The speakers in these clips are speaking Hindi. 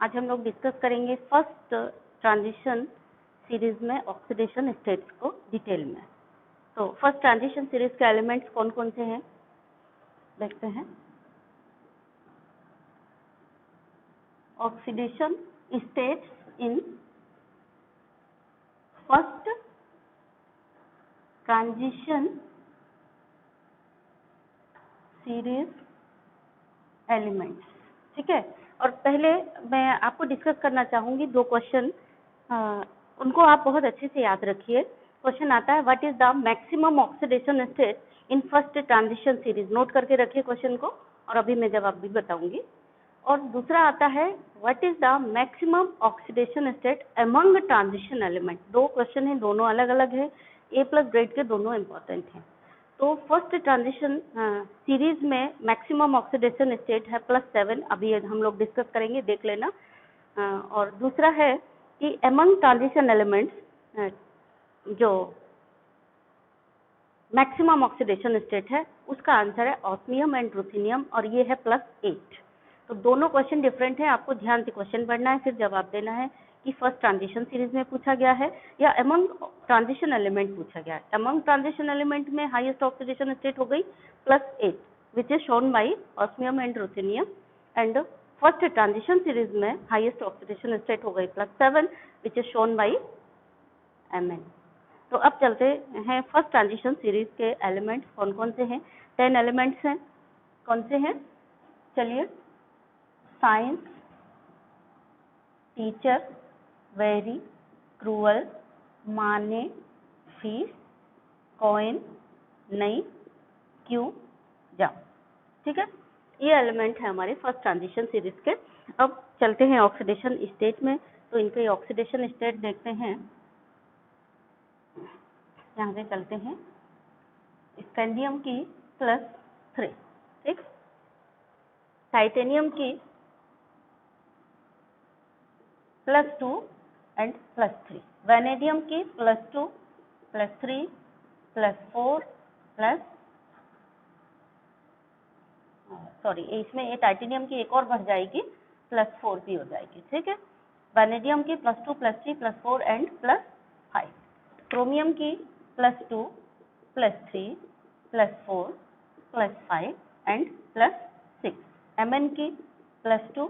आज हम लोग डिस्कस करेंगे फर्स्ट ट्रांजिशन सीरीज में ऑक्सीडेशन स्टेट्स को डिटेल में। तो फर्स्ट ट्रांजिशन सीरीज के एलिमेंट्स कौन कौन से हैं देखते हैं। Oxidation states in first transition series elements, ठीक है। और पहले मैं आपको डिस्कस करना चाहूंगी दो क्वेश्चन, उनको आप बहुत अच्छे से याद रखिए। क्वेश्चन आता है what is the maximum oxidation state in first transition series. Note करके रखिए क्वेश्चन को और अभी मैं जवाब भी बताऊंगी। और दूसरा आता है what is the maximum oxidation state among transition element. दो क्वेश्चन हैं, दोनों अलग अलग है, ए प्लस ग्रेड के दोनों इंपॉर्टेंट हैं। तो फर्स्ट ट्रांजिशन सीरीज में मैक्सिमम ऑक्सीडेशन स्टेट है +7, अभी हम लोग डिस्कस करेंगे, देख लेना। और दूसरा है कि अमंग ट्रांजिशन एलिमेंट्स जो मैक्सिमम ऑक्सीडेशन स्टेट है उसका आंसर है ऑस्मियम एंड रुथेनियम, और ये है +8। तो दोनों क्वेश्चन डिफरेंट है, आपको ध्यान से क्वेश्चन पढ़ना है, फिर जवाब देना है कि फर्स्ट ट्रांजिशन सीरीज में पूछा गया है या अमंग ट्रांजिशन एलिमेंट पूछा गया है। अमंग ट्रांजिशन एलिमेंट में हाईएस्ट ऑक्सीडेशन स्टेट हो गई +8 which is shown by osmium and ruthenium, and first transition series में हाईएस्ट ऑक्सीडेशन स्टेट हो गई +7 which is shown by Mn। तो अब चलते हैं फर्स्ट ट्रांजिशन सीरीज के एलिमेंट्स कौन कौन से हैं। 10 एलिमेंट्स हैं, कौन से हैं चलिए। साइंस, टीचर, वेरी, क्रूअल, माने, फीस, कॉइन, नहीं, क्यों, जाओ, ठीक है। ये एलिमेंट है हमारे फर्स्ट ट्रांजिशन सीरीज के। अब चलते हैं ऑक्सीडेशन स्टेट में, तो इनके ऑक्सीडेशन स्टेट देखते हैं। यहाँ से चलते हैं स्कैंडियम की +3, ठीक, टाइटेनियम की +2 एंड +3, वैनेडियम की +2 +3 +4 सॉरी इसमें ये टाइटेनियम की एक और बढ़ जाएगी, +4 भी हो जाएगी, ठीक है। वैनेडियम की +2 +3 +4 एंड +5, क्रोमियम की +2 +3 +4 +5 एंड +6, Mn की +2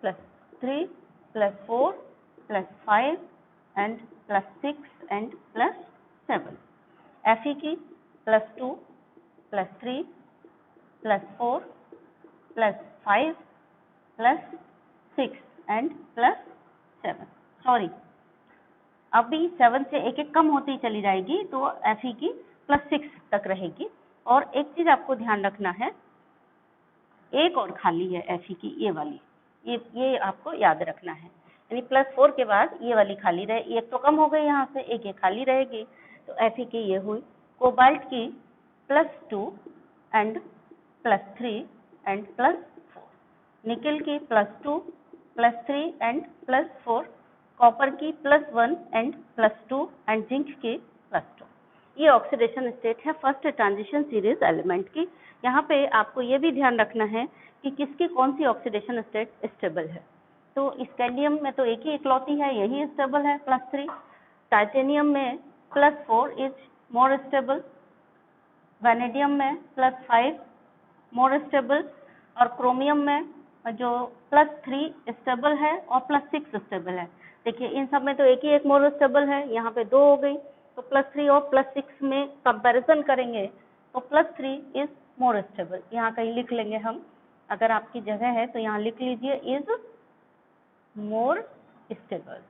+3 +4 +5 एंड +6 एंड +7, Fe की +2 +3 +4 +5 +6 एंड +7। सॉरी अभी 7 से एक एक कम होती चली जाएगी, तो Fe की +6 तक रहेगी। और एक चीज आपको ध्यान रखना है, एक और खाली है Fe की, ये वाली, ये आपको याद रखना है, यानी +4 के बाद ये वाली खाली रहे, एक तो कम हो गई यहाँ से, एक ये खाली रहेगी, तो Fe की ये हुई। कोबाल्ट की +2 एंड +3 एंड +4, निकेल की +2 +3 एंड +4, कॉपर की +1 एंड +2 एंड जिंक की +2। ये ऑक्सीडेशन स्टेट है फर्स्ट ट्रांजिशन सीरीज एलिमेंट की। यहाँ पे आपको ये भी ध्यान रखना है कि किसकी कौन सी ऑक्सीडेशन स्टेट स्टेबल है। तो स्कैंडियम में तो एक ही इकलौती है, यही स्टेबल है +3, टाइटेनियम में +4 इज मोर स्टेबल, वैनेडियम में +5 मोर स्टेबल, और क्रोमियम में जो +3 स्टेबल है और +6 स्टेबल है। देखिए इन सब में तो एक ही एक मोर स्टेबल है, यहाँ पे 2 हो गई, तो +3 और +6 में कंपैरिजन करेंगे तो +3 इज मोर स्टेबल। यहाँ कहीं लिख लेंगे हम, अगर आपकी जगह है तो यहाँ लिख लीजिए इज मोर स्टेबल,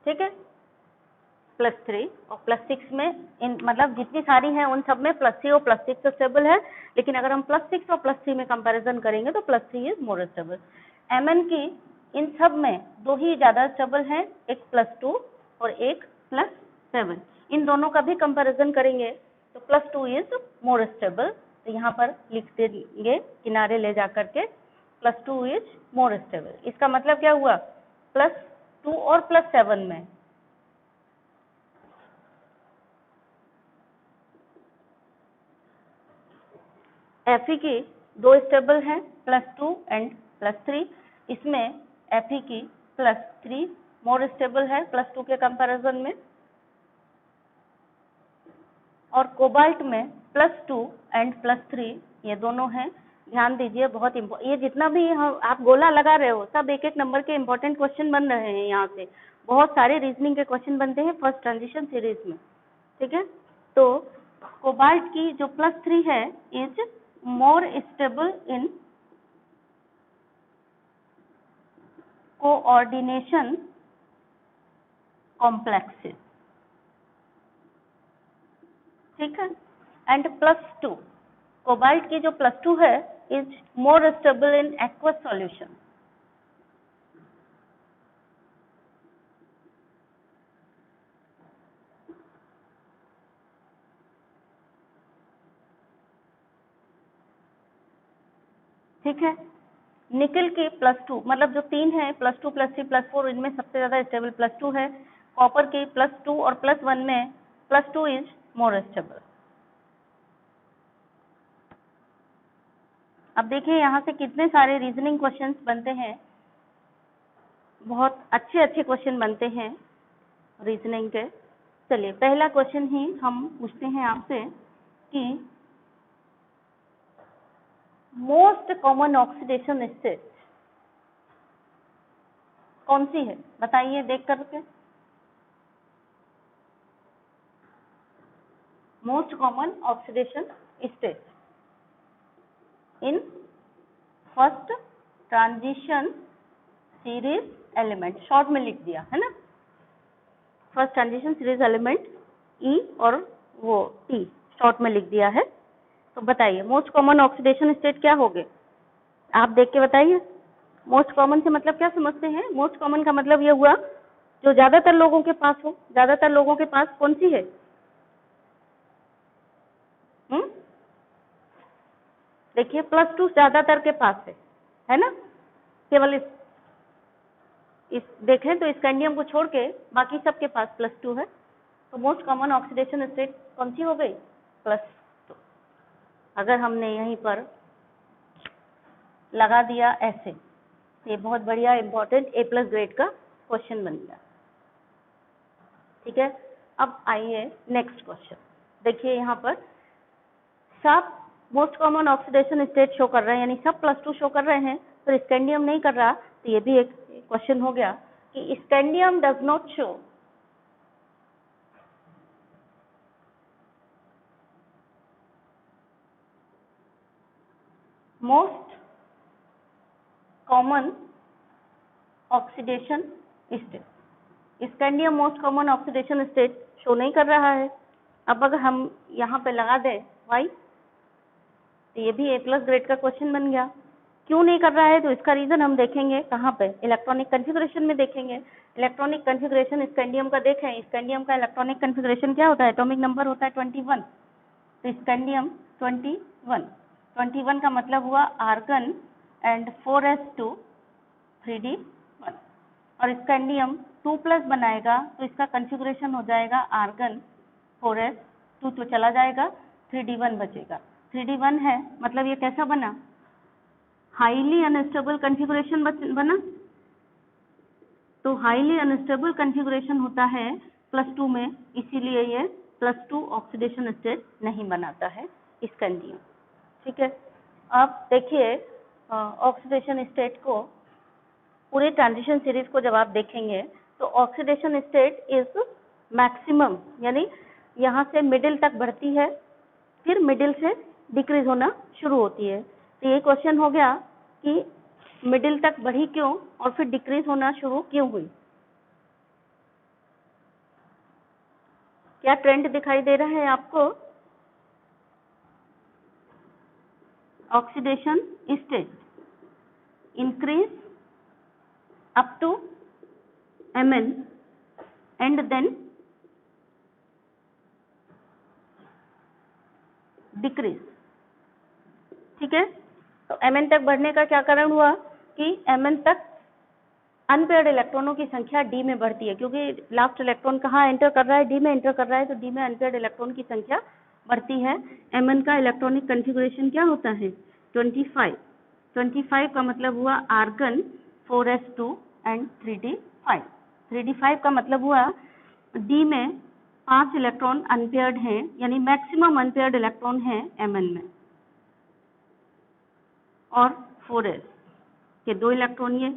ठीक है। +3 और +6 में इन मतलब जितनी सारी हैं उन सब में +3 और +6 स्टेबल है, लेकिन अगर हम +6 और +3 में कंपैरिजन करेंगे तो +3 इज मोर स्टेबल। Mn की इन सब में 2 ही ज्यादा स्टेबल हैं, एक +2 और एक +7, इन दोनों का भी कंपैरिजन करेंगे तो +2 इज मोर स्टेबल, तो यहाँ पर लिख देंगे किनारे ले जा करके +2 इज मोर स्टेबल। इसका मतलब क्या हुआ, +2 और +7 में Fe की दो स्टेबल हैं +2 एंड +3, इसमें Fe की +3 मोर स्टेबल है +2 के कंपैरिजन में, और कोबाल्ट में +2 एंड +3 ये दोनों हैं। ध्यान दीजिए, बहुत ये जितना भी आप गोला लगा रहे हो सब एक एक नंबर के इंपॉर्टेंट क्वेश्चन बन रहे हैं। यहाँ से बहुत सारे रीजनिंग के क्वेश्चन बनते हैं फर्स्ट ट्रांजिशन सीरीज में, ठीक है। तो कोबाल्ट की जो +3 है is more stable in coordination complexes, ठीक है। एंड +2 कोबाल्ट की जो +2 है is more stable in aqueous solution, ठीक है। निकल की +2 मतलब जो 3 है +2 +3 +4 इनमें सबसे ज्यादा स्टेबल +2 है। कॉपर की +2 और +1 में +2 इज मोर स्टेबल। अब देखिए यहाँ से कितने सारे रीजनिंग क्वेश्चंस बनते हैं, बहुत अच्छे अच्छे क्वेश्चन बनते हैं रीजनिंग के। चलिए पहला क्वेश्चन ही हम पूछते हैं आपसे कि मोस्ट कॉमन ऑक्सीडेशन स्टेट कौन सी है, बताइए देख करके। Most common oxidation state in first transition series element, short में लिख दिया है ना, फर्स्ट ट्रांजिशन सीरीज एलिमेंट ई और वो टी शॉर्ट में लिख दिया है। तो बताइए मोस्ट कॉमन ऑक्सीडेशन स्टेट क्या होगे, आप देख के बताइए। मोस्ट कॉमन से मतलब क्या समझते हैं? मोस्ट कॉमन का मतलब ये हुआ जो ज्यादातर लोगों के पास हो। ज्यादातर लोगों के पास कौन सी है? देखिए +2 ज्यादातर के पास है ना। केवल इस देखें तो स्कैंडियम को छोड़ के बाकी सबके पास +2 है। तो मोस्ट कॉमन ऑक्सीडेशन स्टेट कौन सी हो गई? +2। अगर हमने यहीं पर लगा दिया ऐसे, ये बहुत बढ़िया इंपॉर्टेंट A+ ग्रेड का क्वेश्चन बन गया, ठीक है। अब आइए नेक्स्ट क्वेश्चन देखिए, यहाँ पर सब most common oxidation state show कर रहे हैं, यानी सब +2 शो कर रहे हैं, तो स्कैंडियम नहीं कर रहा। तो ये भी एक क्वेश्चन हो गया कि scandium does not show most common oxidation state. Scandium most common oxidation state show नहीं कर रहा है। अब अगर हम यहाँ पे लगा दें वाई, तो ये भी A+ ग्रेड का क्वेश्चन बन गया। क्यों नहीं कर रहा है? तो इसका रीजन हम देखेंगे कहाँ पे, इलेक्ट्रॉनिक कॉन्फ़िगरेशन में देखेंगे। इलेक्ट्रॉनिक कॉन्फ़िगरेशन स्कैंडियम का देखें, स्कैंडियम का इलेक्ट्रॉनिक कॉन्फ़िगरेशन क्या होता है? एटॉमिक नंबर होता है 21। तो स्कैंडियम 21 का मतलब हुआ आर्गन एंड 4s2 3d1, और स्कैंडियम 2+ बनाएगा तो इसका कॉन्फ़िगरेशन हो जाएगा आर्गन 4s2 तो चला जाएगा, 3d1 बचेगा। 3d1 है मतलब ये कैसा बना? हाईली अनस्टेबल कॉन्फ़िगरेशन बना। तो हाईली अनस्टेबल कॉन्फ़िगरेशन होता है +2 में, इसीलिए ये +2 ऑक्सीडेशन स्टेट नहीं बनाता है स्कैंडियम, ठीक है। अब देखिए ऑक्सीडेशन स्टेट को, पूरे ट्रांजिशन सीरीज को जब आप देखेंगे तो ऑक्सीडेशन स्टेट इज मैक्सिमम, यानी यहाँ से मिडिल तक बढ़ती है, फिर मिडिल से डिक्रीज होना शुरू होती है। तो ये क्वेश्चन हो गया कि मिडिल तक बढ़ी क्यों और फिर डिक्रीज होना शुरू क्यों हुई? क्या ट्रेंड दिखाई दे रहा है आपको? Oxidation state increase up to Mn and then decrease, ठीक है। तो Mn तक बढ़ने का क्या कारण हुआ कि Mn तक अनपेयर्ड इलेक्ट्रॉनों की संख्या D में बढ़ती है, क्योंकि लास्ट इलेक्ट्रॉन कहाँ एंटर कर रहा है? D में एंटर कर रहा है, तो D में अनपेयर्ड इलेक्ट्रॉन की संख्या बढ़ती है। Mn का इलेक्ट्रॉनिक कॉन्फ़िगरेशन क्या होता है? 25 का मतलब हुआ argon 4s2 and 3d5। 3d5 का मतलब हुआ डी में 5 इलेक्ट्रॉन अनपेयर्ड हैं, यानी मैक्सिमम अनपेयर्ड इलेक्ट्रॉन है Mn में, और 4s के 2 इलेक्ट्रॉन ये।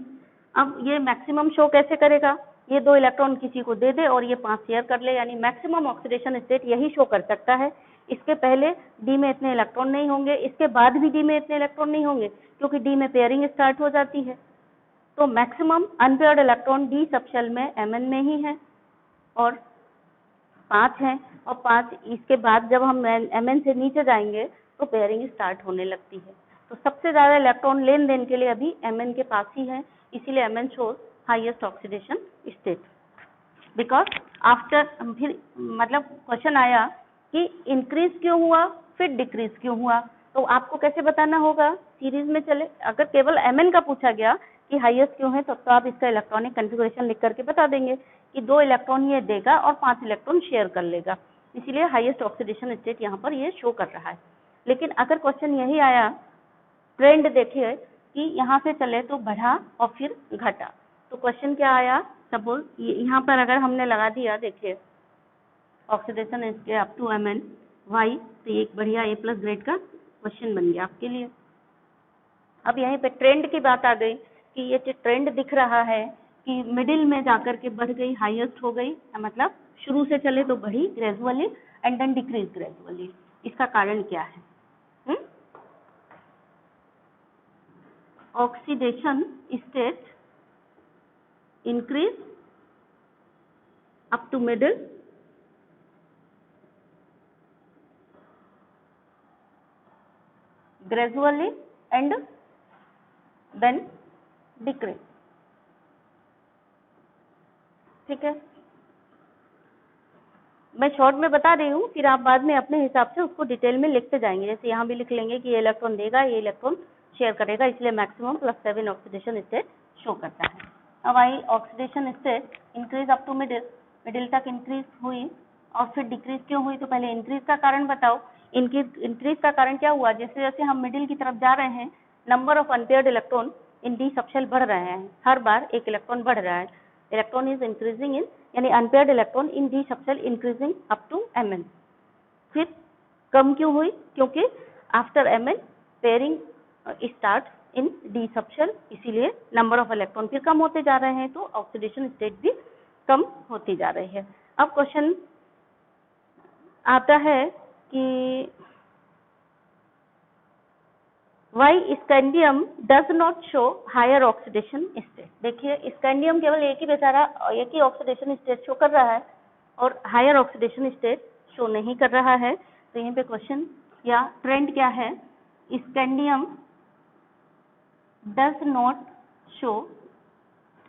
अब ये मैक्सिमम शो कैसे करेगा? ये 2 इलेक्ट्रॉन किसी को दे दे और ये 5 शेयर कर ले, यानी मैक्सिमम ऑक्सीडेशन स्टेट यही शो कर सकता है। इसके पहले डी में इतने इलेक्ट्रॉन नहीं होंगे, इसके बाद भी डी में इतने इलेक्ट्रॉन नहीं होंगे, क्योंकि डी में पेयरिंग स्टार्ट हो जाती है। तो maximum unpaired electron D subshell में Mn में ही है, और 5 हैं, और 5 इसके बाद जब हम Mn से नीचे जाएंगे तो पेयरिंग स्टार्ट होने लगती है। तो सबसे ज्यादा इलेक्ट्रॉन लेन देन के लिए अभी Mn के पास ही है, इसीलिए Mn shows highest oxidation state. Because after फिर मतलब क्वेश्चन आया कि इंक्रीज क्यों हुआ फिर डिक्रीज क्यों हुआ, तो आपको कैसे बताना होगा? सीरीज में चले, अगर केवल Mn का पूछा गया कि हाईएस्ट क्यों है, तो आप इसका इलेक्ट्रॉनिक कॉन्फ़िगरेशन लिख करके बता देंगे कि 2 इलेक्ट्रॉन ये देगा और 5 इलेक्ट्रॉन शेयर कर लेगा, इसीलिए हाईएस्ट ऑक्सीडेशन स्टेट यहाँ पर ये शो कर रहा है। लेकिन अगर क्वेश्चन यही आया, ट्रेंड देखिए कि यहाँ से चले तो बढ़ा और फिर घटा, तो क्वेश्चन क्या आया? सपोज यहाँ पर अगर हमने लगा दिया, देखिए oxidation state up to Mn why, तो ये एक बढ़िया A+ ग्रेड का क्वेश्चन बन गया आपके लिए। अब यहीं पे ट्रेंड की बात आ गई कि ये जो ट्रेंड दिख रहा है कि मिडिल में जाकर के बढ़ गई, हाईएस्ट हो गई, मतलब शुरू से चले तो बढ़ी gradually and then decrease gradually. इसका कारण क्या है? Oxidation state increase up to middle gradually and then decrease. ठीक है, मैं शॉर्ट में बता रही हूँ, फिर आप बाद में अपने हिसाब से उसको डिटेल में लिखते जाएंगे। जैसे यहाँ भी लिख लेंगे कि ये इलेक्ट्रॉन देगा, ये इलेक्ट्रॉन शेयर करेगा, इसलिए मैक्सिमम +7 ऑक्सीडेशन स्टेट शो करता है। अब I oxidation state increase up to middle, middle तक इंक्रीज हुई और फिर डिक्रीज क्यों हुई? तो पहले इंक्रीज का कारण बताओ। इंक्रीज का कारण क्या हुआ? जैसे जैसे हम मिडिल की तरफ जा रहे हैं, number of unpaired electron in d subshell बढ़ रहे हैं, हर बार एक इलेक्ट्रॉन बढ़ रहा है। इलेक्ट्रॉन इज इंक्रीजिंग इन, यानी unpaired electron in d subshell increasing up to Mn। फिर कम क्यों हुई? क्योंकि after Mn pairing start in d subshell, इसीलिए नंबर ऑफ इलेक्ट्रॉन फिर कम होते जा रहे हैं, तो ऑक्सीडेशन स्टेट भी कम होती जा रही है। अब क्वेश्चन आता है कि why scandium does not show higher oxidation state. देखिए स्कैंडियम केवल एक ही ऑक्सीडेशन स्टेट शो कर रहा है और हायर ऑक्सीडेशन स्टेट शो नहीं कर रहा है। तो यहीं पे क्वेश्चन या ट्रेंड क्या है? स्कैंडियम डज नॉट शो,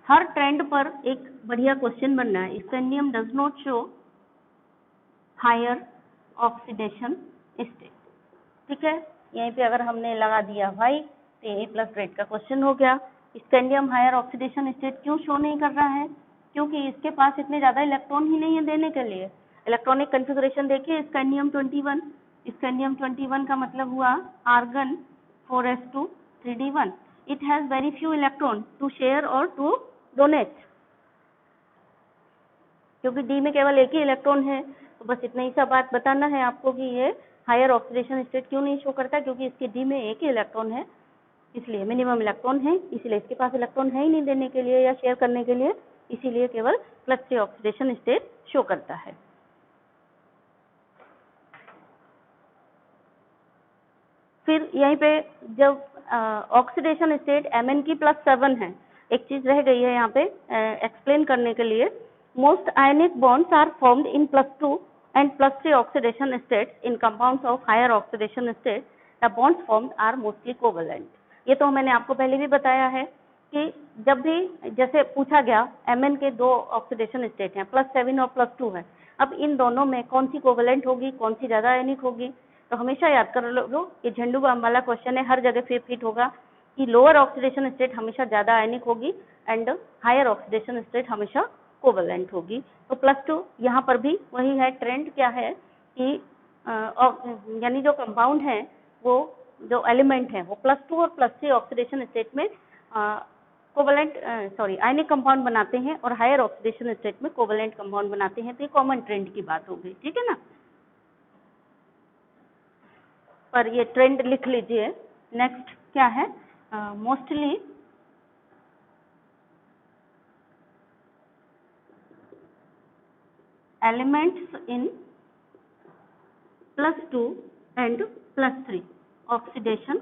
हर ट्रेंड पर एक बढ़िया क्वेश्चन बनना है, scandium does not show higher oxidation state. ठीक है, यहीं पे अगर हमने लगा दिया वाई, तो A+ ग्रेड का क्वेश्चन हो गया। स्कैंडियम हायर ऑक्सीडेशन स्टेट क्यों शो नहीं कर रहा है? क्योंकि इसके पास इतने ज्यादा इलेक्ट्रॉन ही नहीं है देने के लिए। इलेक्ट्रॉनिक कॉन्फ़िगरेशन देखिए, स्कैंडियम 21, स्कैंडियम 21 का मतलब हुआ argon 4s2 3d1। It has very few electron to share और टू डोनेट, क्योंकि डी में केवल एक ही इलेक्ट्रॉन है। तो बस इतना ही सा बात बताना है आपको कि ये हायर ऑक्सीडेशन स्टेट क्यों नहीं शो करता, क्योंकि इसके डी में एक ही इलेक्ट्रॉन है, इसलिए मिनिमम इलेक्ट्रॉन है, इसलिए इसके पास इलेक्ट्रॉन है ही नहीं देने के लिए या शेयर करने के लिए, इसीलिए केवल +3 ऑक्सीडेशन स्टेट शो करता है। फिर यहीं पे जब ऑक्सीडेशन स्टेट Mn की +7 है, एक चीज रह गई है यहाँ पे एक्सप्लेन करने के लिए। Most ionic bonds are formed in +2 and +3 oxidation states in compounds of higher oxidation state. The bonds formed are mostly covalent. ये तो मैंने आपको पहले भी बताया है कि जब भी जैसे पूछा गया Mn के 2 ऑक्सीडेशन स्टेट हैं, +7 और +2 है, अब इन दोनों में कौन सी कोवेलेंट होगी, कौन सी ज्यादा आयनिक होगी? तो हमेशा याद कर लो, ये झंडू बाम वाला क्वेश्चन है, हर जगह फिट होगा कि लोअर ऑक्सीडेशन स्टेट हमेशा ज्यादा आयनिक होगी एंड हायर ऑक्सीडेशन स्टेट हमेशा कोवेलेंट होगी। तो +2 यहाँ पर भी वही है। ट्रेंड क्या है कि यानी जो कंपाउंड है वो जो एलिमेंट है वो +2 और +3 ऑक्सीडेशन स्टेट में कोवलेंट आयनिक कंपाउंड बनाते हैं और हायर ऑक्सीडेशन स्टेट में कोवलेंट कंपाउंड बनाते हैं। तो ये कॉमन ट्रेंड की बात हो गई, ठीक है ना। पर ये ट्रेंड लिख लीजिए। नेक्स्ट क्या है, mostly elements in +2 and +3 oxidation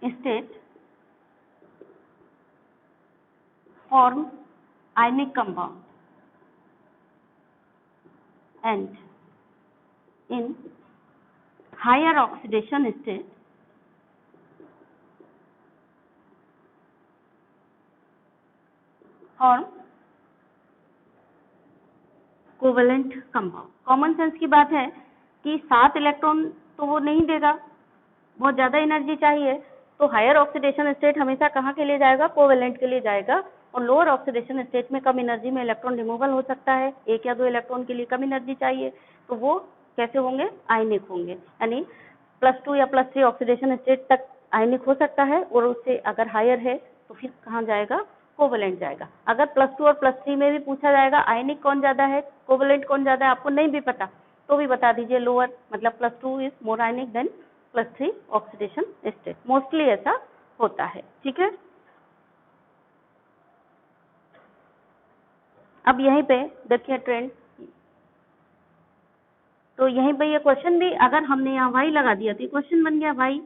state form ionic compound and in higher oxidation state form covalent compound. Common sense की बात है कि 7 इलेक्ट्रॉन तो वो नहीं देगा, बहुत ज्यादा एनर्जी चाहिए, तो हायर ऑक्सीडेशन स्टेट हमेशा कहाँ के लिए जाएगा, कोवेलेंट के लिए जाएगा। और लोअर ऑक्सीडेशन स्टेट में कम एनर्जी में इलेक्ट्रॉन रिमूवल हो सकता है, 1 या 2 इलेक्ट्रॉन के लिए कम एनर्जी चाहिए, तो वो कैसे होंगे, आयनिक होंगे। यानी +2 या +3 ऑक्सीडेशन स्टेट तक आयनिक हो सकता है, और उससे अगर हायर है तो फिर कहाँ जाएगा, कोवेलेंट जाएगा। अगर +2 और +3 में भी पूछा जाएगा आयनिक कौन ज्यादा है, कोवेलेंट कौन ज्यादा है, आपको नहीं भी पता तो भी बता दीजिए लोअर, मतलब +2 is more ionic than +3 oxidation state. Mostly ऐसा होता है, ठीक है। अब यहीं पे देखिए ट्रेंड, तो यहीं पे ये क्वेश्चन भी अगर हमने यहाँ वाई लगा दिया तो क्वेश्चन बन गया वाई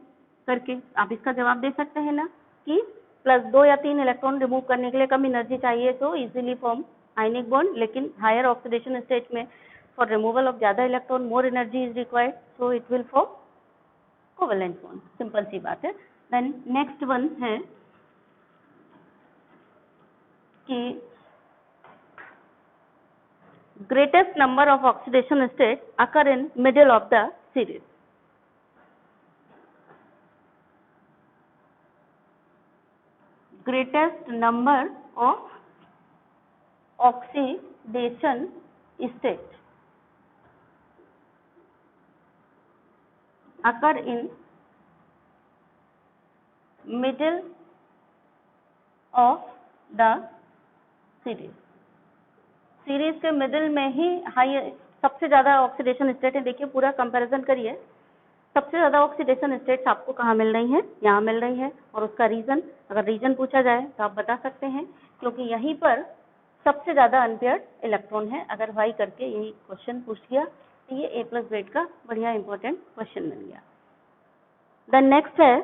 करके। आप इसका जवाब दे सकते हैं ना कि +2 या 3 इलेक्ट्रॉन रिमूव करने के लिए कम एनर्जी चाहिए, so easily form ionic bond, लेकिन हायर ऑक्सीडेशन स्टेट में फॉर रिमूवल ऑफ ज्यादा electron more energy is required, so it will form covalent bond. Simple सी बात है। देन नेक्स्ट वन है कि greatest number of oxidation states occur in middle of the series. Greatest number of oxidation states occur in middle of the series. Series के मिडिल में ही हाई सबसे ज्यादा ऑक्सीडेशन स्टेट है। देखिए पूरा कंपैरिजन करिए, सबसे ज्यादा ऑक्सीडेशन स्टेट्स आपको कहाँ मिल रही हैं, यहाँ मिल रही है। और उसका रीजन, अगर रीजन पूछा जाए तो आप बता सकते हैं, क्योंकि यहीं पर सबसे ज्यादा अनपेयर्ड इलेक्ट्रॉन है। अगर वाई करके यही क्वेश्चन पूछ लिया तो ये A+ ग्रेड का बढ़िया इंपॉर्टेंट क्वेश्चन बन गया। द नेक्स्ट है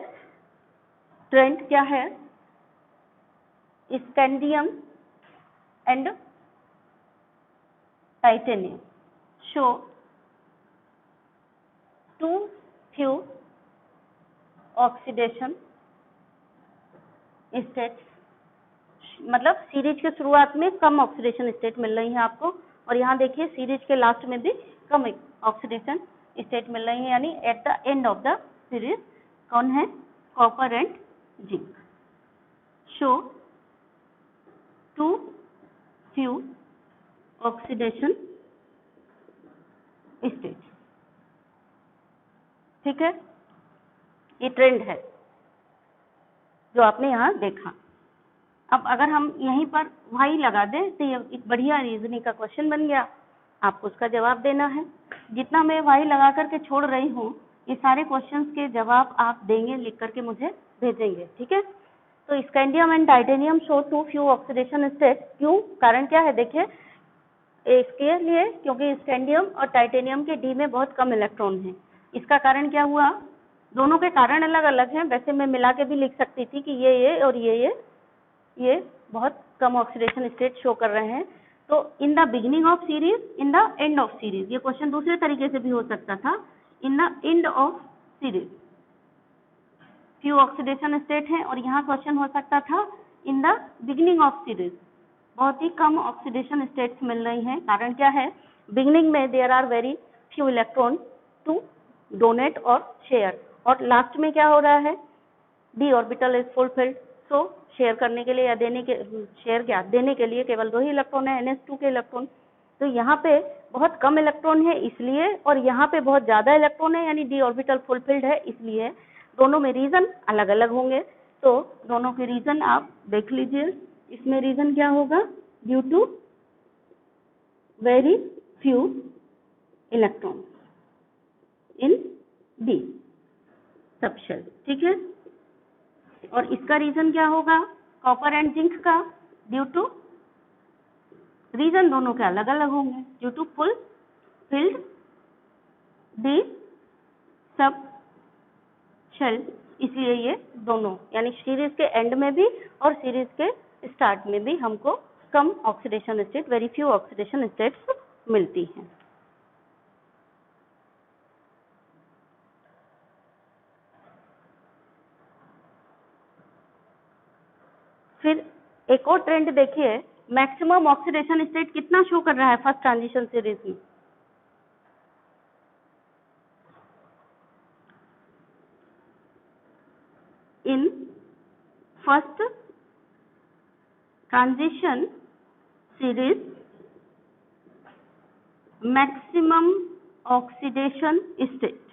ट्रेंड क्या है, scandium and titanium show too few oxidation states, मतलब सीरीज के शुरुआत में कम ऑक्सीडेशन स्टेट मिल रही है आपको, और यहाँ देखिए सीरीज के लास्ट में भी कम ऑक्सीडेशन स्टेट मिल रही है, यानी at the end of the series कौन है, copper and zinc show too few oxidation state. ठीक है, ये ट्रेंड है जो आपने यहाँ देखा। अब अगर हम यहीं पर वाई लगा दें तो ये एक बढ़िया रीजनिंग का क्वेश्चन बन गया, आपको उसका जवाब देना है। जितना मैं वाई लगा करके छोड़ रही हूँ, ये सारे क्वेश्चंस के जवाब आप देंगे, लिख करके मुझे भेजेंगे, ठीक है। तो scandium and titanium show too few oxidation state, क्यों, कारण क्या है, देखिए इसके लिए क्योंकि स्कैंडियम और टाइटेनियम के डी में बहुत कम इलेक्ट्रॉन है। इसका कारण क्या हुआ, दोनों के कारण अलग अलग हैं, वैसे मैं मिला के भी लिख सकती थी कि ये और ये बहुत कम ऑक्सीडेशन स्टेट शो कर रहे हैं। तो in the beginning of series, in the end of series, ये क्वेश्चन दूसरे तरीके से भी हो सकता था, in the end of series few oxidation state है, और यहाँ क्वेश्चन हो सकता था in the beginning of series बहुत ही कम ऑक्सीडेशन स्टेट्स मिल रही हैं। कारण क्या है, बिगिनिंग में there are very few electron to donate और शेयर, और लास्ट में क्या हो रहा है, d orbital is fulfilled, so share करने के लिए या देने के, शेयर क्या देने के लिए केवल 2 ही इलेक्ट्रॉन है, NH2 के इलेक्ट्रॉन, तो यहाँ पे बहुत कम इलेक्ट्रॉन है इसलिए, और यहाँ पे बहुत ज्यादा इलेक्ट्रॉन है यानी डी ऑर्बिटल फुलफिल्ड है इसलिए, दोनों में रीजन अलग अलग होंगे। तो दोनों के रीजन आप देख लीजिए। इसमें रीजन क्या होगा? Due to very few electron in d subshell, ठीक है। और इसका रीजन क्या होगा? कॉपर एंड जिंक का, ड्यू टू, रीजन दोनों के अलग अलग होंगे, due to fulfilled d subshell, इसलिए ये दोनों यानी सीरीज के एंड में भी और सीरीज के स्टार्ट में भी हमको कम oxidation state, very few oxidation states मिलती हैं। फिर एक और ट्रेंड देखिए, मैक्सिमम ऑक्सीडेशन स्टेट कितना शो कर रहा है फर्स्ट ट्रांजिशन सीरीज में? In first transition series maximum oxidation state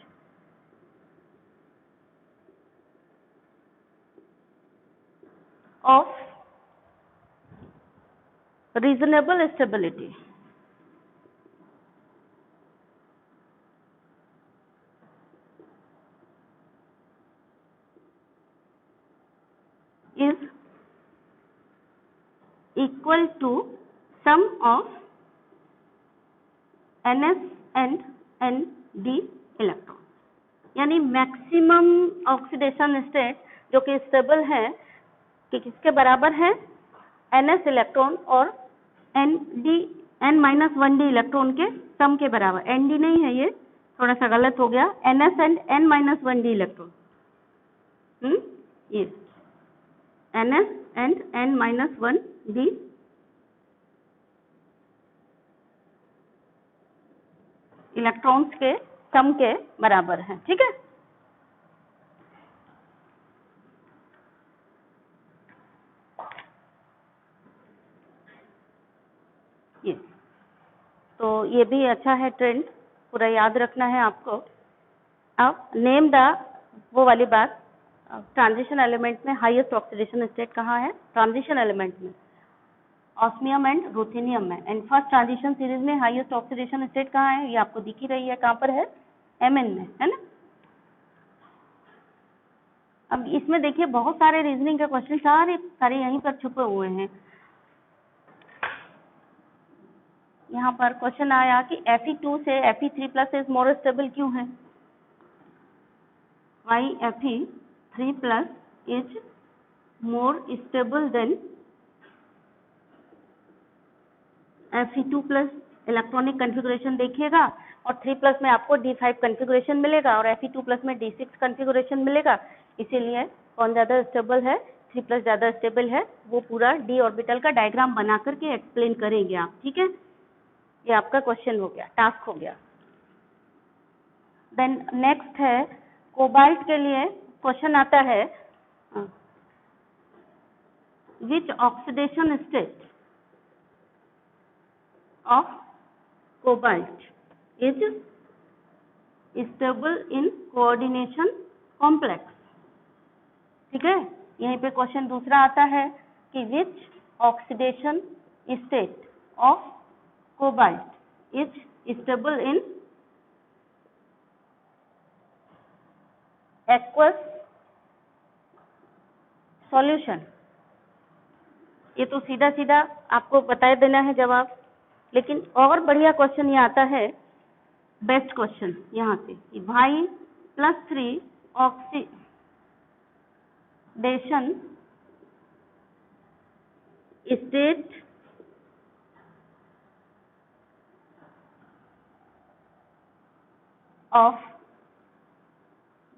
of reasonable stability is equal to sum of ns and nd electron, यानी मैक्सिमम ऑक्सीडेशन स्टेट जो कि स्टेबल है कि किसके बराबर है? ns इलेक्ट्रॉन और n-1d इलेक्ट्रॉन के सम के बराबर। nd नहीं है, ये थोड़ा सा गलत हो गया, ns एंड n-1d इलेक्ट्रॉन, ये ns एंड n-1d इलेक्ट्रॉन्स के सम के बराबर है, ठीक है। ये तो ये भी अच्छा है ट्रेंड, पूरा याद रखना है आपको। अब नेम द, वो वाली बात, ट्रांजिशन एलिमेंट में हाईएस्ट ऑक्सीडेशन स्टेट कहाँ है? ट्रांजिशन एलिमेंट में ऑस्मियम एंड रुथेनियम में, एंड फर्स्ट ट्रांजिशन सीरीज में हाईएस्ट ऑक्सीडेशन स्टेट कहाँ है? ये आपको दिख ही रही है, कहाँ पर है? Mn में, है ना। अब इसमें देखिए बहुत सारे रीजनिंग के क्वेश्चन सारे यहीं पर छुपे हुए हैं। यहाँ पर क्वेश्चन आया कि Fe2 से Fe3+ इज मोर स्टेबल क्यों है? Why Fe3+ is more stable then Fe2+? Electronic configuration देखिएगा और 3+ में आपको D5 कॉन्फ़िगरेशन मिलेगा और Fe2+ में D6 कॉन्फ़िगरेशन मिलेगा, इसीलिए कौन ज्यादा स्टेबल है? 3+ ज्यादा स्टेबल है। वो पूरा डी ऑर्बिटल का डायग्राम बना करके एक्सप्लेन करेंगे आप, ठीक है। ये आपका क्वेश्चन हो गया, टास्क हो गया। देन नेक्स्ट है कोबाल्ट के लिए क्वेश्चन आता है, which oxidation state of cobalt is stable in coordination complex, ठीक है। यहीं पे क्वेश्चन दूसरा आता है कि which oxidation state of cobalt is stable in aqueous solution। ये तो सीधा सीधा आपको बता देना है जवाब, लेकिन और बढ़िया क्वेश्चन ये आता है, बेस्ट क्वेश्चन यहाँ से, Y+3 ऑक्सीडेशन स्टेट ऑफ,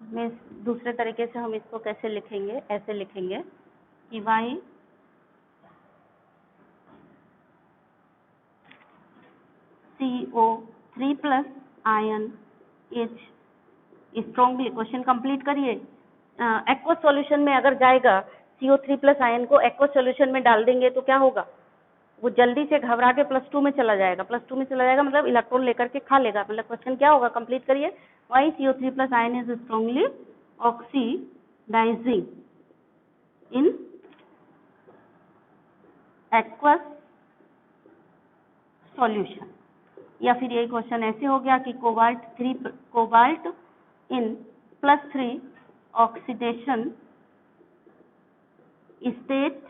में दूसरे तरीके से हम इसको कैसे लिखेंगे? ऐसे लिखेंगे कि CO3+ ion is strongly, question complete करिए। एक्वस सॉल्यूशन में अगर जाएगा, CO3+ आयन को एक्वस सॉल्यूशन में डाल देंगे तो क्या होगा? वो जल्दी से घबरा के +2 में चला जाएगा, +2 में चला जाएगा मतलब इलेक्ट्रॉन लेकर के खा लेगा। मतलब क्वेश्चन क्या होगा, कंप्लीट करिए। Why CO3 plus ion is strongly oxidizing in aqueous solution. या फिर यही क्वेश्चन ऐसे हो गया कि cobalt in +3 oxidation state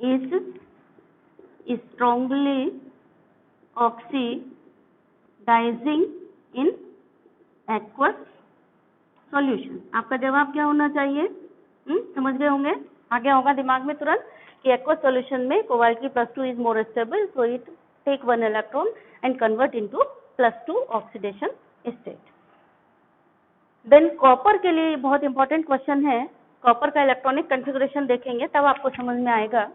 is strongly oxidizing in aqueous solution। आपका जवाब क्या होना चाहिए? समझ गए होंगे, आ गया होगा दिमाग में तुरंत कि aqueous solution में कोबाल्ट की +2 is more stable, so it take 1 electron and convert into +2 oxidation state। Than copper के लिए बहुत इंपॉर्टेंट क्वेश्चन है, कॉपर का इलेक्ट्रॉनिक कॉन्फ़िगरेशन देखेंगे तब आपको समझ में आएगा।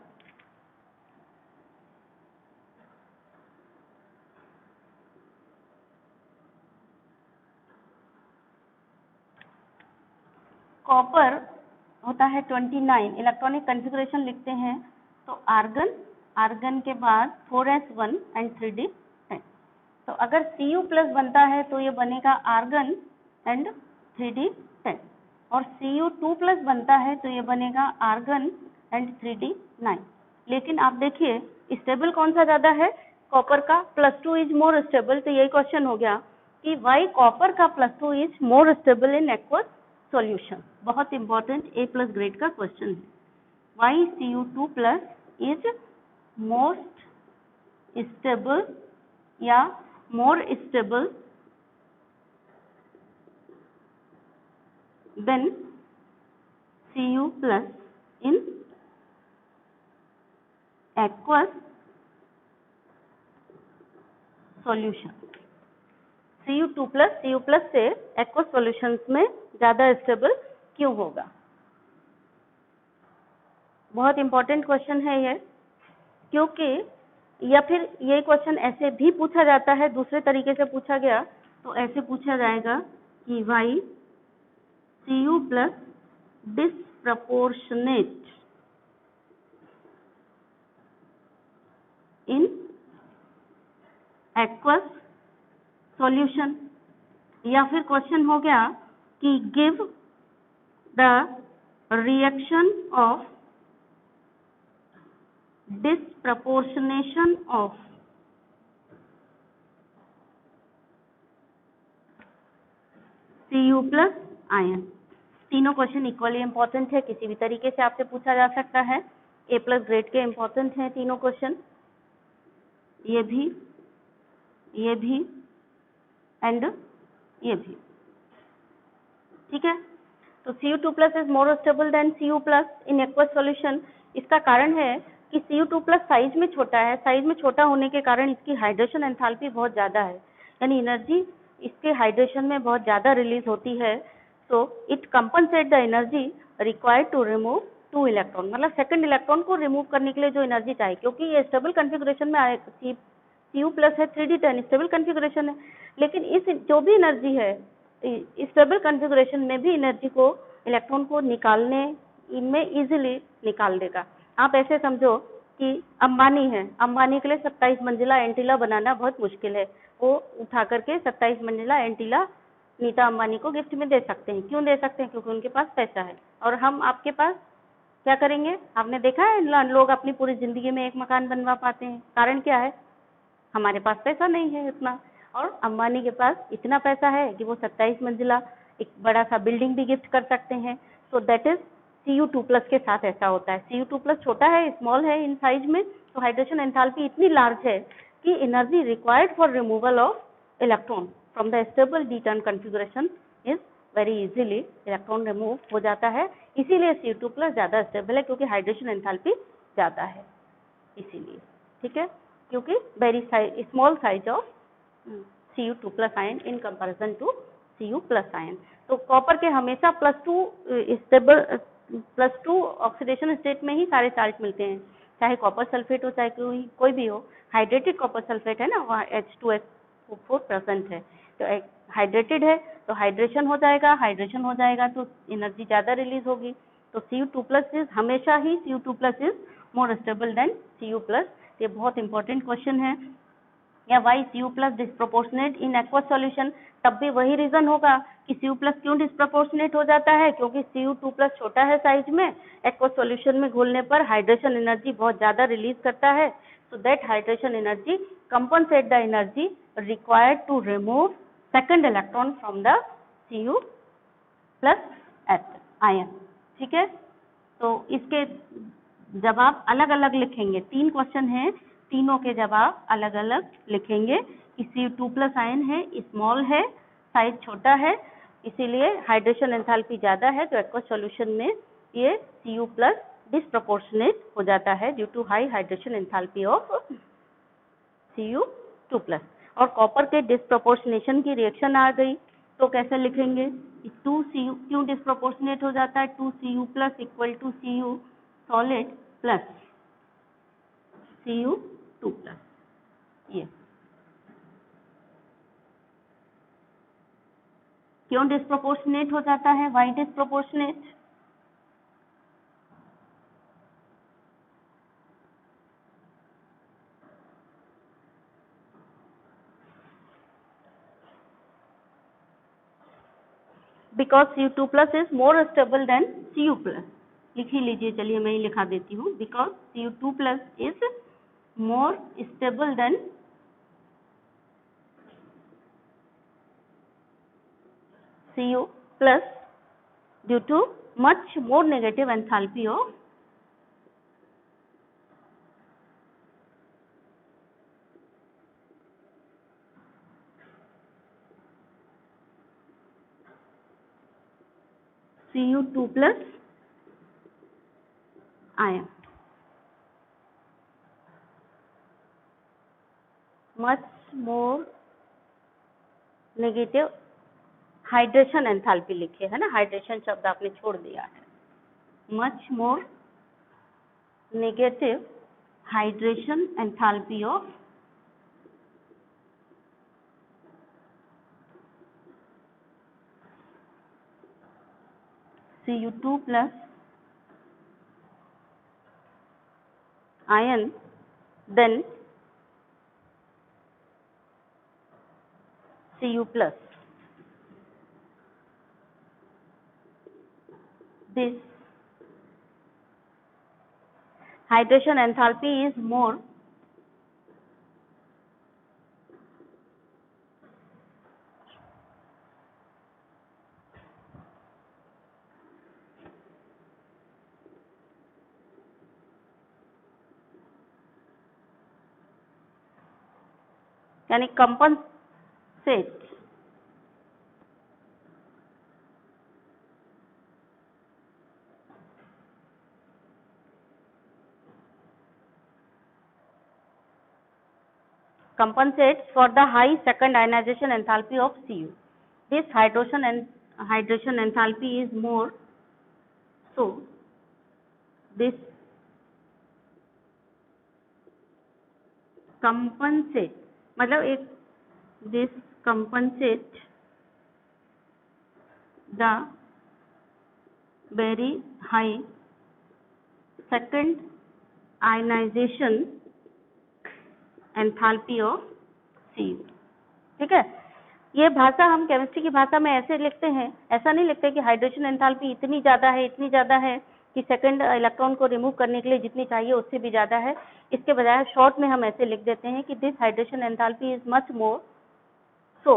कॉपर होता है 29, इलेक्ट्रॉनिक कॉन्फ़िगरेशन लिखते हैं तो आर्गन के बाद 4s1 एंड 3d10। तो अगर Cu प्लस बनता है तो ये बनेगा आर्गन एंड 3d10, और Cu2 प्लस बनता है तो ये बनेगा आर्गन एंड 3d9। लेकिन आप देखिए स्टेबल कौन सा ज्यादा है, कॉपर का +2 इज मोर स्टेबल। तो यही क्वेश्चन हो गया कि वाई कॉपर का +2 is more stable in aqueous solution. बहुत इंपॉर्टेंट A+ ग्रेड का क्वेश्चन है। Why Cu2 plus is most stable या more stable than Cu plus in aqueous solution. Cu2 plus से एक्वस सॉल्यूशंस में ज्यादा स्टेबल क्यों होगा? बहुत इंपॉर्टेंट क्वेश्चन है ये, क्योंकि या फिर ये क्वेश्चन ऐसे भी पूछा जाता है, दूसरे तरीके से पूछा गया तो ऐसे पूछा जाएगा कि why Cu plus disproportionate in aqueous solution. या फिर क्वेश्चन हो गया कि give the reaction of disproportionation of Cu plus ion. तीनों क्वेश्चन इक्वली इंपॉर्टेंट है, किसी भी तरीके से आपसे पूछा जा सकता है। A+ ग्रेड के इंपॉर्टेंट हैं तीनों क्वेश्चन, ये भी एंड ये भी, ठीक है। तो Cu2 plus is more stable than Cu plus in aqueous solution. इसका कारण है कि Cu2 प्लस साइज में छोटा है, साइज में छोटा होने के कारण इसकी हाइड्रेशन एंथैल्पी बहुत ज्यादा है, यानी एनर्जी इसके हाइड्रेशन में बहुत ज्यादा रिलीज होती है। So it compensate the energy required to remove 2 electron. मतलब सेकंड इलेक्ट्रॉन को रिमूव करने के लिए जो एनर्जी चाहिए, क्योंकि ये स्टेबल कॉन्फ़िगरेशन में आए, Cu प्लस है 3d10 स्टेबल कॉन्फ़िगरेशन है, लेकिन इस जो भी एनर्जी है स्टेबल कॉन्फ़िगरेशन में भी एनर्जी को इलेक्ट्रॉन को निकालने इनमें इजीली निकाल देगा। आप ऐसे समझो कि अंबानी है, अंबानी के लिए 27 मंजिला एंटीला बनाना बहुत मुश्किल है, वो उठा करके 27 मंजिला एंटीला नीता अंबानी को गिफ्ट में दे सकते हैं। क्यों दे सकते हैं? क्योंकि उनके पास पैसा है। और हम आपके पास क्या करेंगे? आपने देखा है लोग अपनी पूरी जिंदगी में एक मकान बनवा पाते हैं, कारण क्या है? हमारे पास पैसा नहीं है इतना, और अंबानी के पास इतना पैसा है कि वो 27 मंजिला एक बड़ा सा बिल्डिंग भी गिफ्ट कर सकते हैं। So that is Cu2 plus के साथ ऐसा होता है। Cu2 प्लस छोटा है, स्मॉल है इन साइज में, तो हाइड्रेशन एंथैल्पी इतनी लार्ज है कि energy required for removal of electron from the stable d-turn configuration is very easily electron remove हो जाता है। इसीलिए Cu2 प्लस ज्यादा स्टेबल है, क्योंकि हाइड्रेशन एंथैल्पी ज्यादा है इसीलिए, ठीक है, क्योंकि very small size of Cu2 plus ion in comparison to Cu plus ion. तो कॉपर के हमेशा +2 ऑक्सीडेशन स्टेट में ही सारे साल्ट मिलते हैं, चाहे कॉपर सल्फेट हो चाहे कोई भी हो। हाइड्रेटेड कॉपर सल्फेट है ना, वहाँ H2SO4 प्रेजेंट है, तो हाइड्रेटेड है तो हाइड्रेशन हो जाएगा, हाइड्रेशन हो जाएगा तो एनर्जी ज्यादा रिलीज होगी। तो Cu2 प्लस इज हमेशा ही Cu2 plus is more stable than Cu plus ये बहुत इंपॉर्टेंट क्वेश्चन है। या why Cu plus disproportionate in aqueous solution, तब भी वही रीजन होगा कि Cu प्लस क्यों डिस्प्रोपोर्शनेट हो जाता है, क्योंकि Cu2 प्लस छोटा है साइज में, एक्वस सॉल्यूशन में घोलने पर हाइड्रेशन एनर्जी बहुत ज्यादा रिलीज करता है, so that hydration energy compensate the energy required to remove second electron from the Cu plus ion. ठीक है, तो इसके जवाब अलग अलग लिखेंगे, 3 क्वेश्चन हैं, तीनों के जवाब अलग अलग लिखेंगे कि Cu2 प्लस आयन है, स्मॉल है, साइज छोटा है, इसीलिए हाइड्रेशन एंथैल्पी ज्यादा है, तो एक्वस सॉल्यूशन में ये Cu प्लस डिस्प्रोपोर्शनेट हो जाता है due to high hydration enthalpy of Cu2 plus. और कॉपर के डिस्प्रोपोर्शनेशन की रिएक्शन आ गई, तो कैसे लिखेंगे, 2Cu क्यों डिस्प्रोपोर्शनेट हो जाता है, 2Cu plus equal to Cu solid plus Cu2 plus. ये क्यों डिस्प्रोपोर्शनेट हो जाता है, why disproportionate, because Cu2 plus is more stable than Cu plus. लिख ही लीजिए, चलिए मैं ही लिखा देती हूँ, because Cu2 plus is more stable than Cu plus due to much more negative enthalpy of Cu2 plus ion, much more negative hydration enthalpy लिखे है ना, हाइड्रेशन शब्द आपने छोड़ दिया है, much more negative hydration enthalpy of Cu2 plus ion then Cu plus. This hydration enthalpy is more यानी compensate compensates for the high second ionization enthalpy of Cu. This hydration enthalpy is more, so this compensate मतलब एक this compensate the very high second ionization enthalpy of Cu। ठीक है, ये भाषा हम केमिस्ट्री की भाषा में ऐसे लिखते हैं, ऐसा नहीं लिखते कि हाइड्रेशन एंथैल्पी इतनी ज्यादा है कि सेकंड इलेक्ट्रॉन को रिमूव करने के लिए जितनी चाहिए उससे भी ज्यादा है। इसके बजाय शॉर्ट में हम ऐसे लिख देते हैं कि this hydration enthalpy is much more, so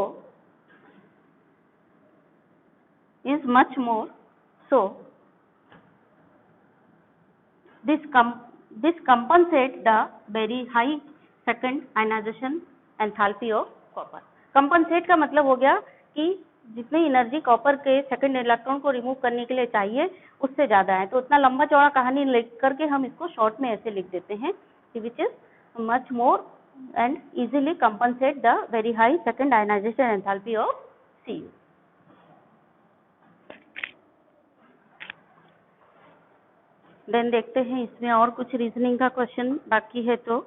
this compensate the very high second ionization enthalpy of copper। Compensate का मतलब हो गया कि जितनी एनर्जी कॉपर के सेकंड इलेक्ट्रॉन को रिमूव करने के लिए चाहिए उससे ज्यादा है, तो उतना लंबा चौड़ा कहानी लिख करके हम इसको शॉर्ट में ऐसे लिख देते हैं which is much more and easily compensate the very high second ionization enthalpy of Cu। Then देखते हैं इसमें और कुछ रीजनिंग का क्वेश्चन बाकी है तो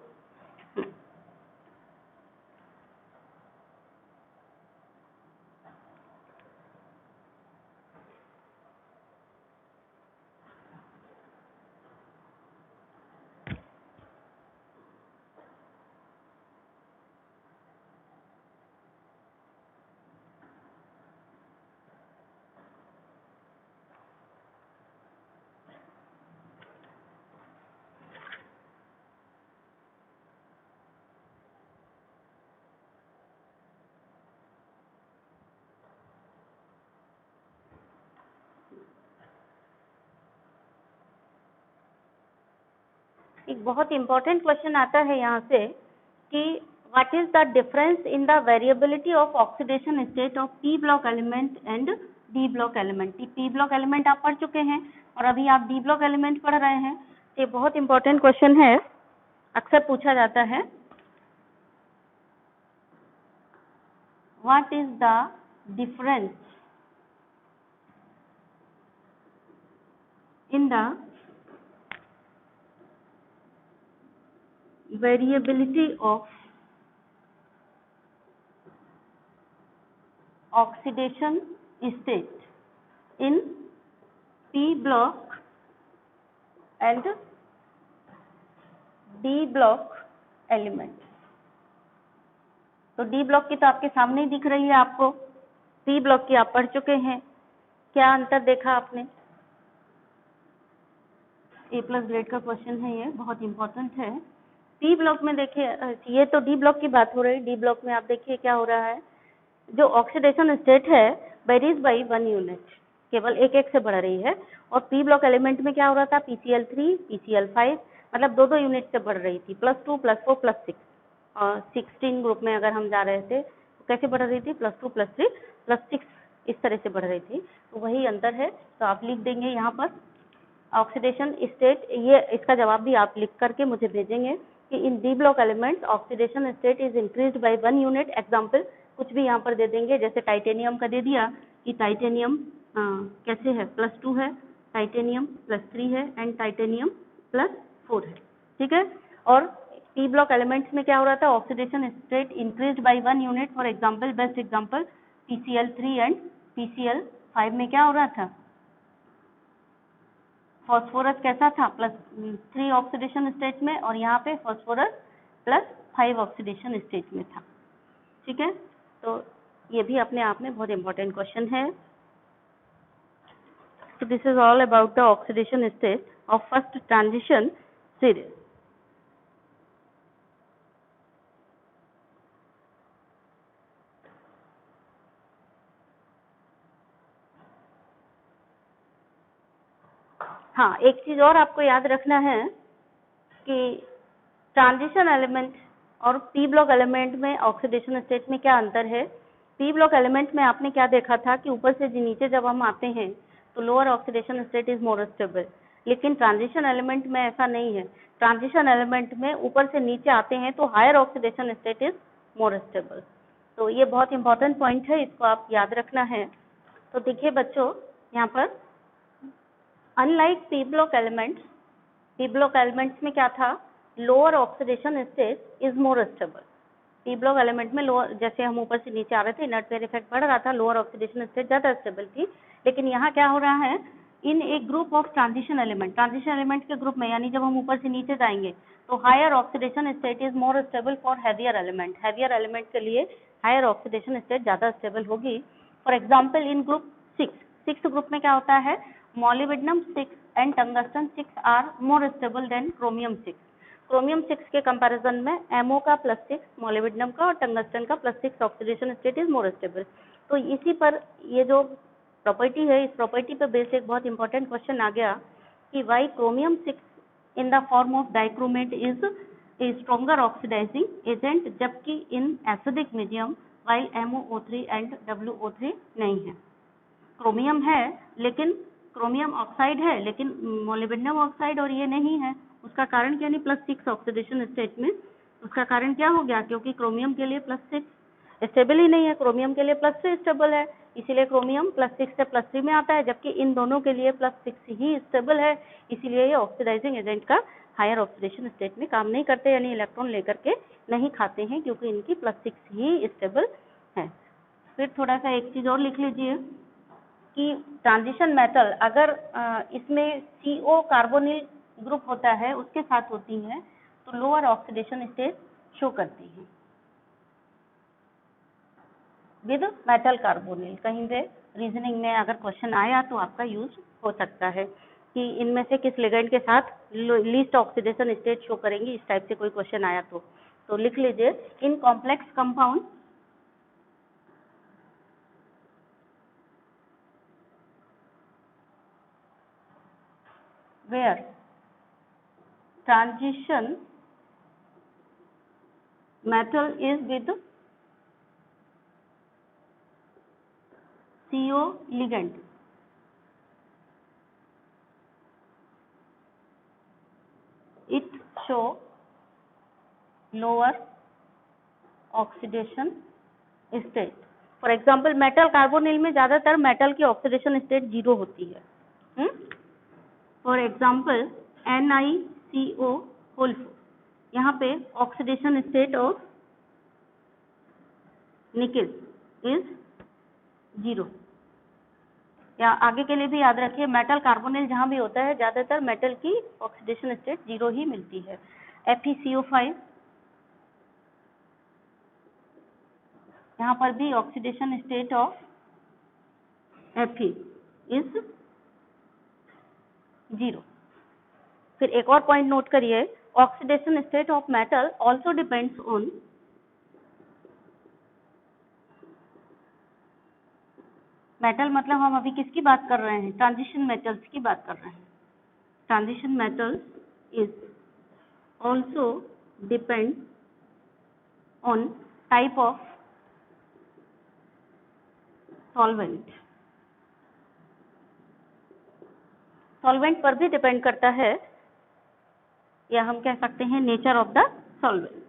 एक बहुत इंपॉर्टेंट क्वेश्चन आता है यहाँ से कि what is the difference in the variability of oxidation state of P block element and D block element. P block element आप पढ़ चुके हैं और अभी आप डी ब्लॉक एलिमेंट पढ़ रहे हैं। ये बहुत इंपॉर्टेंट क्वेश्चन है, अक्सर पूछा जाता है। What is the difference in the variability of oxidation state in P block and D block element। तो D ब्लॉक की तो आपके सामने ही दिख रही है आपको, P ब्लॉक की आप पढ़ चुके हैं। क्या अंतर देखा आपने? ए प्लस ग्रेड का क्वेश्चन है, ये बहुत इंपॉर्टेंट है। डी ब्लॉक में देखिए, ये तो डी ब्लॉक की बात हो रही है। डी ब्लॉक में आप देखिए क्या हो रहा है, जो ऑक्सीडेशन स्टेट है वेरीज बाई 1 यूनिट, केवल एक से बढ़ रही है। और पी ब्लॉक एलिमेंट में क्या हो रहा था, PCl3 PCl5, मतलब 2 यूनिट से बढ़ रही थी, +2 +4 +6। और 16 ग्रुप में अगर हम जा रहे थे तो कैसे बढ़ रही थी, +2 +3 +6, इस तरह से बढ़ रही थी। तो वही अंतर है। तो आप लिख देंगे यहाँ पर ऑक्सीडेशन स्टेट, ये इसका जवाब भी आप लिख करके मुझे भेजेंगे कि in d block element oxidation state is increased by 1 unit. Example कुछ भी यहाँ पर दे देंगे, जैसे टाइटेनियम का दे दिया कि टाइटेनियम कैसे है, +2 है, टाइटेनियम +3 है एंड टाइटेनियम +4 है। ठीक है। और पी ब्लॉक एलिमेंट्स में क्या हो रहा था, oxidation state increased by 1 unit. For example, best example PCl3 and PCl5 में क्या हो रहा था, फॉस्फोरस कैसा था, +3 ऑक्सीडेशन स्टेट में, और यहाँ पे फॉस्फोरस +5 ऑक्सीडेशन स्टेट में था। ठीक है। तो ये भी अपने आप में बहुत इंपॉर्टेंट क्वेश्चन है। So this is all about the oxidation state of first transition series। हाँ, एक चीज और आपको याद रखना है कि ट्रांजिशन एलिमेंट और पी ब्लॉक एलिमेंट में ऑक्सीडेशन स्टेट में क्या अंतर है। पी ब्लॉक एलिमेंट में आपने क्या देखा था कि ऊपर से नीचे जब हम आते हैं तो lower oxidation state is more stable, लेकिन ट्रांजिशन एलिमेंट में ऐसा नहीं है। ट्रांजिशन एलिमेंट में ऊपर से नीचे आते हैं तो higher oxidation state is more stable. तो ये बहुत इंपॉर्टेंट पॉइंट है, इसको आप याद रखना है। तो देखिए बच्चों, यहाँ पर अनलाइक पी ब्लॉक एलिमेंट्स में क्या था, lower oxidation state is more stable. P block element में लोअर, जैसे हम ऊपर से नीचे आ रहे थे, इनर्ट पेयर इफेक्ट बढ़ रहा था, लोअर ऑक्सीडेशन स्टेट ज्यादा स्टेबल थी। लेकिन यहाँ क्या हो रहा है, इन एक ग्रुप ऑफ ट्रांजिशन एलिमेंट के ग्रुप में, यानी जब हम ऊपर से नीचे जाएंगे तो higher oxidation state is more stable for heavier element के लिए हायर ऑक्सीडेशन स्टेट ज्यादा स्टेबल होगी। For example, in group 6 group में क्या होता है, molybdenum 6 and tungsten 6 are more stable than chromium 6। Chromium 6 के कंपैरिजन में एमओ का +6, मोलिब्डेनम का और टंगस्टन का +6 oxidation state is more stable. तो इसी पर ये जो प्रॉपर्टी है, इस प्रॉपर्टी पर बेस्ड एक बहुत इंपॉर्टेंट क्वेश्चन आ गया कि why chromium 6 in the form of dichromate is a stronger oxidising agent, जबकि in acidic medium why MoO3 and WO3 नहीं है। क्रोमियम है लेकिन क्रोमियम ऑक्साइड है, लेकिन मोलिब्डेनम ऑक्साइड और ये नहीं है। उसका कारण क्या, नहीं +6 ऑक्सीडेशन स्टेट में, उसका कारण क्या हो गया, क्योंकि क्रोमियम के लिए +6 स्टेबल ही नहीं है, क्रोमियम के लिए +3 स्टेबल है, इसीलिए क्रोमियम +6 से +3 में आता है, जबकि इन दोनों के लिए +6 ही स्टेबल है, इसीलिए ये ऑक्सीडाइजिंग एजेंट का हायर ऑक्सीडेशन स्टेट में काम नहीं करते, यानी इलेक्ट्रॉन लेकर के नहीं खाते हैं, क्योंकि इनकी +6 ही स्टेबल है। फिर थोड़ा सा एक चीज और लिख लीजिए कि ट्रांजिशन मेटल अगर इसमें CO कार्बोनिल ग्रुप होता है, उसके साथ होती है, तो लोअर ऑक्सीडेशन स्टेट शो करती है विद मेटल कार्बोनिल। कहीं पे रीजनिंग में अगर क्वेश्चन आया तो आपका यूज हो सकता है कि इनमें से किस लिगेंड के साथ लीस्ट ऑक्सीडेशन स्टेट शो करेंगी, इस टाइप से कोई क्वेश्चन आया तो लिख लीजिए, in complex compound where transition metal is with CO ligand. It show lower oxidation state. For example metal carbonyl में ज्यादातर मेटल की ऑक्सीडेशन स्टेट 0 होती है. फॉर एग्जाम्पल NiCO4, यहाँ पे oxidation state of nickel is 0. या आगे के लिए भी याद रखिए, मेटल कार्बोनिल जहां भी होता है ज्यादातर मेटल की ऑक्सीडेशन स्टेट 0 ही मिलती है. FeCO5, यहाँ पर भी oxidation state of Fe is 0. फिर एक और पॉइंट नोट करिए, oxidation state of metal also depends on metal, मतलब हम अभी किसकी बात कर रहे हैं, ट्रांजिशन मेटल्स की बात कर रहे हैं. Transition metals is also depend on type of solvent. Solvent पर भी डिपेंड करता है, या हम कह सकते हैं nature of the solvent.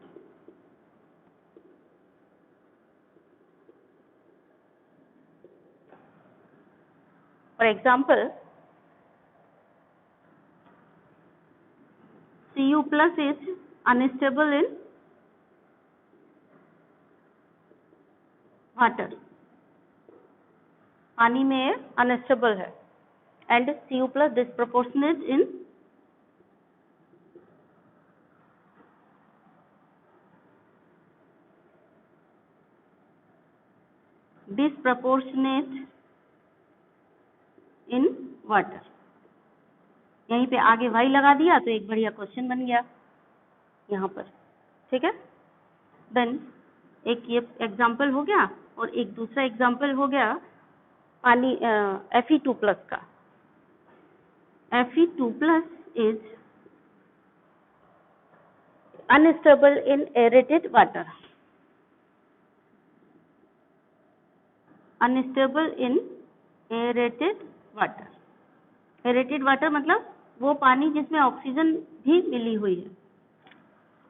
For example Cu plus is unstable in water, पानी में अनस्टेबल है, and Cu plus disproportionate in water. यहीं पे आगे वाई लगा दिया तो एक बढ़िया क्वेश्चन बन गया यहाँ पर. ठीक है, देन एक ये एग्जाम्पल हो गया और एक दूसरा एग्जाम्पल हो गया पानी Fe2 प्लस का. Fe2 प्लस is unstable in aerated water. Unstable in aerated water. Aerated water मतलब वो पानी जिसमें ऑक्सीजन भी मिली हुई है,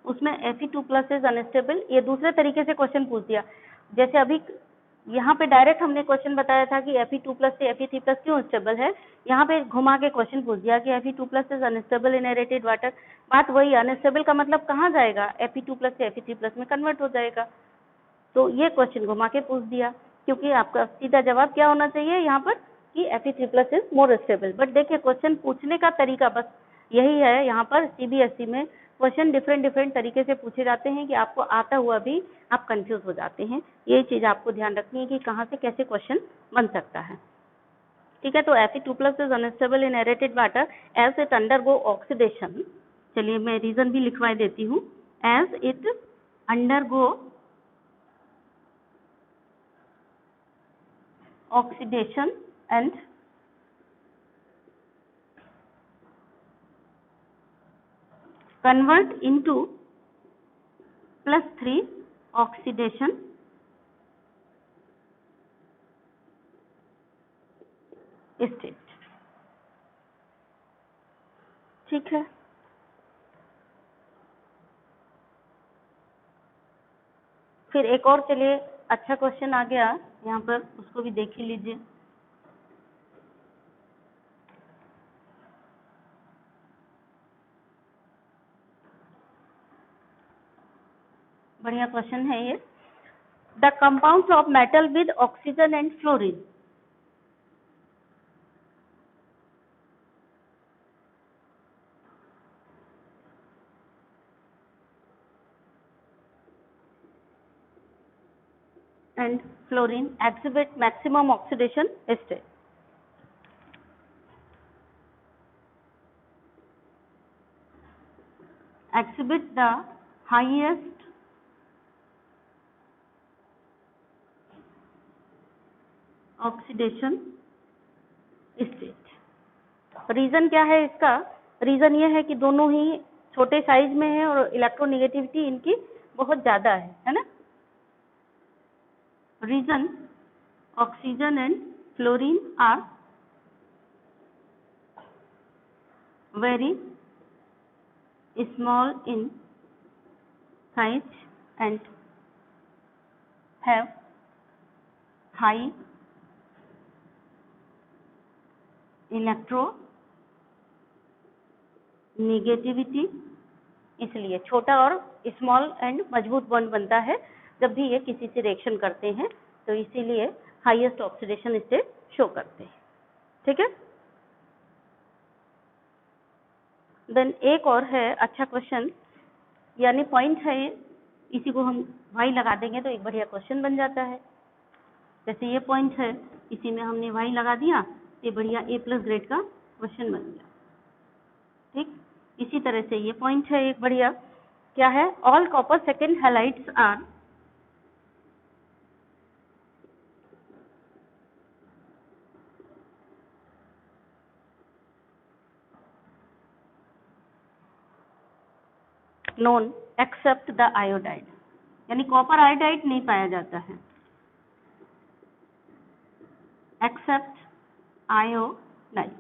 उसमें Fe2 प्लस इज अनस्टेबल. ये दूसरे तरीके से क्वेश्चन पूछ दिया. जैसे अभी यहाँ पे डायरेक्ट हमने क्वेश्चन बताया था कि Fe2 प्लस से Fe3 प्लस क्यों स्टेबल है, यहाँ पे घुमा के क्वेश्चन पूछ दिया कि Fe2 प्लस is unstable in aerated water. बात वही, अनस्टेबल का मतलब कहाँ जाएगा, Fe2 प्लस से Fe3 प्लस में कन्वर्ट हो जाएगा. तो ये क्वेश्चन घुमा के पूछ दिया, क्योंकि आपका सीधा जवाब क्या होना चाहिए यहाँ पर कि Fe3 plus is more stable. But देखिए क्वेश्चन पूछने का तरीका बस यही है. यहाँ पर CBSE में क्वेश्चन डिफरेंट तरीके से पूछे जाते हैं कि आपको आता हुआ भी आप कंफ्यूज हो जाते हैं. ये चीज आपको ध्यान रखनी है कि कहाँ से कैसे क्वेश्चन बन सकता है. ठीक है, तो Fe2 प्लस is unstable in aerated water as it undergo oxidation. चलिए मैं रीजन भी लिखवा देती हूँ. As it undergo oxidation and convert into +3 oxidation state. ठीक है, फिर एक और चलिए अच्छा क्वेश्चन आ गया यहाँ पर, उसको भी देख ही लीजिए. बढ़िया क्वेश्चन है ये. The compounds of metal with oxygen and fluorine. and fluorine exhibit maximum oxidation state. Exhibit the highest oxidation state. Reason क्या है इसका? रीजन ये है कि दोनों ही छोटे साइज में है और इलेक्ट्रोनेगेटिविटी इनकी बहुत ज्यादा है ना। Reason oxygen and fluorine are very small in size and have high electronegativity, इसलिए छोटा और स्मॉल एंड मजबूत बॉन्ड बनता है जब भी ये किसी से रिएक्शन करते हैं, तो इसीलिए हाईएस्ट ऑक्सीडेशन स्टेट शो करते हैं। ठीक है, देन एक और है अच्छा क्वेश्चन, यानी पॉइंट है, इसी को हम वाई लगा देंगे तो एक बढ़िया क्वेश्चन बन जाता है। जैसे ये पॉइंट है, इसी में हमने वाई लगा दिया, ये बढ़िया A+ ग्रेड का क्वेश्चन बन गया। ठीक, इसी तरह से ये पॉइंट है एक बढ़िया, क्या है, all copper second halides are known except the iodide, यानी कॉपर आयोडाइड नहीं पाया जाता है, एक्सेप्ट आयोडाइड,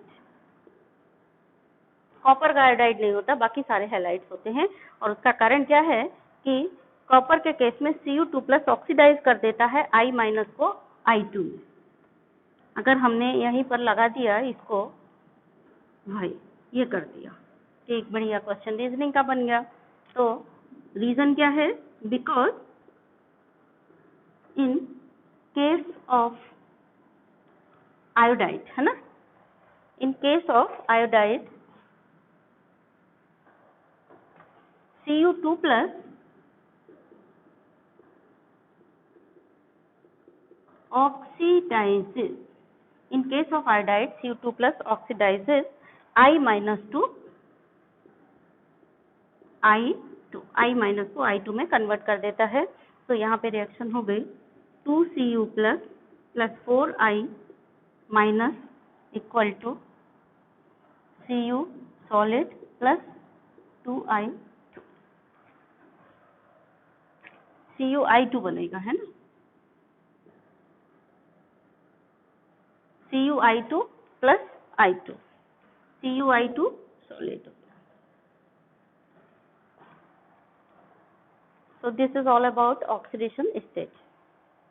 कॉपर का आयोडाइड नहीं होता, बाकी सारे हैलाइड्स होते हैं। और उसका कारण क्या है कि कॉपर के केस में Cu2+ ऑक्सीडाइज कर देता है I- को I2 में। अगर हमने यहीं पर लगा दिया इसको भाई, ये कर दिया, एक बढ़िया क्वेश्चन रीजनिंग का बन गया। तो रीजन क्या है, because in case of iodide, है ना, in case of iodide Cu2+ oxidizes, in case of iodide Cu2+ oxidizes I- to I2, I- को I2 में कन्वर्ट कर देता है। तो यहाँ पे रिएक्शन हो गई 2Cu+ + 4I- equal to Cu solid + 2I2, Cu(I2) बनेगा, है ना, Cu(I2) + I2, Cu(I2) solid. So this is all about oxidation state.